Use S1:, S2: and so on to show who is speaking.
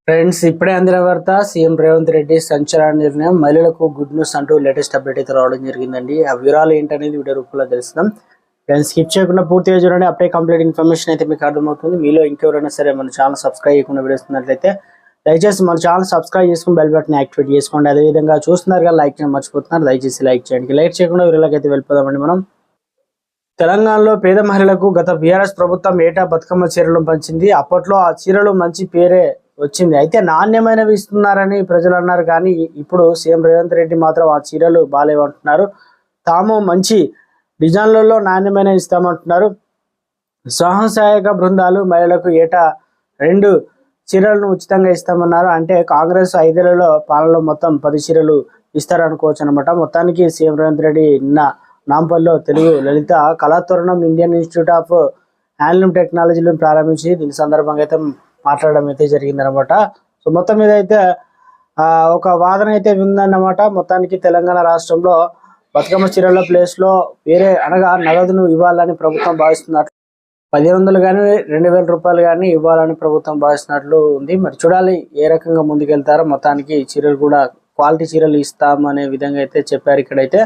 S1: Friends, ఇప్పుడే అందిన వార్త. సీఎం రేవంత్ రెడ్డి సంచలన నిర్ణయం, మహిళలకు గుడ్ న్యూస్ అంటూ లేటెస్ట్ అప్డేట్ అయితే రావడం జరిగిందండి. ఆ వివరాలు ఏంటనేది వీడియో రూపంలో తెలుస్తున్నాం. ఫ్రెండ్స్, స్కిప్ చేయకుండా పూర్తిగా చూడండి. అప్పుడే కంప్లీట్ ఇన్ఫర్మేషన్ అయితే మీకు అర్థమవుతుంది. మీలో ఇంకెవరైనా సరే మన ఛానల్ సబ్స్క్రైబ్ చేయకుండా వీడియోస్తున్నట్లయితే దయచేసి మన ఛానల్ సబ్స్క్రైబ్ చేసుకుని బెల్ బటన్ యాక్టివేట్ చేసుకోండి. అదేవిధంగా చూస్తున్నారు కదా, లైక్ చేయడం మర్చిపోతున్నారు, దయచేసి లైక్ చేయండి. లైక్ చేయకుండా వీడియోలోకి అయితే వెళ్ళిపోదామండి. మనం తెలంగాణలో పేద మహిళలకు గత బీఆర్ఎస్ ప్రభుత్వం ఏటా బతుకమ్మ చీరలు పంచింది. అప్పట్లో ఆ చీరలు మంచి పేరే వచ్చింది. అయితే నాణ్యమైనవి ఇస్తున్నారని ప్రజలు అన్నారు. కానీ ఇప్పుడు సీఎం రేవంత్ రెడ్డి మాత్రం ఆ చీరలు బాగాలేవంటున్నారు. తాము మంచి డిజైన్లలో నాణ్యమైనవి ఇస్తామంటున్నారు. స్వయం సహాయక బృందాలు మహిళలకు ఏటా 2 చీరలను ఉచితంగా ఇస్తామన్నారు. అంటే కాంగ్రెస్ 5 ఏళ్లలో పాలనలో మొత్తం 10 చీరలు ఇస్తారనుకోవచ్చు అనమాట. మొత్తానికి సీఎం రేవంత్ రెడ్డి నిన్న నాంపల్లిలో తెలుగు లలిత Kalathoranam Indian institute of handloom టెక్నాలజీలను ప్రారంభించి దీని సందర్భంగా అయితే మాట్లాడడం అయితే జరిగిందనమాట. సో మొత్తం మీద అయితే ఒక వాదన అయితే ఉందన్నమాట. మొత్తానికి తెలంగాణ రాష్ట్రంలో బతుకమ్మ చీరల ప్లేస్లో వేరే అనగా నగదును ఇవ్వాలని ప్రభుత్వం భావిస్తున్నట్లు, 1500 కానీ 2000 రూపాయలు కానీ ఇవ్వాలని ప్రభుత్వం భావిస్తున్నట్లు ఉంది. మరి చూడాలి ఏ రకంగా ముందుకెళ్తారో. మొత్తానికి చీరలు కూడా క్వాలిటీ చీరలు ఇస్తామనే విధంగా అయితే చెప్పారు ఇక్కడైతే.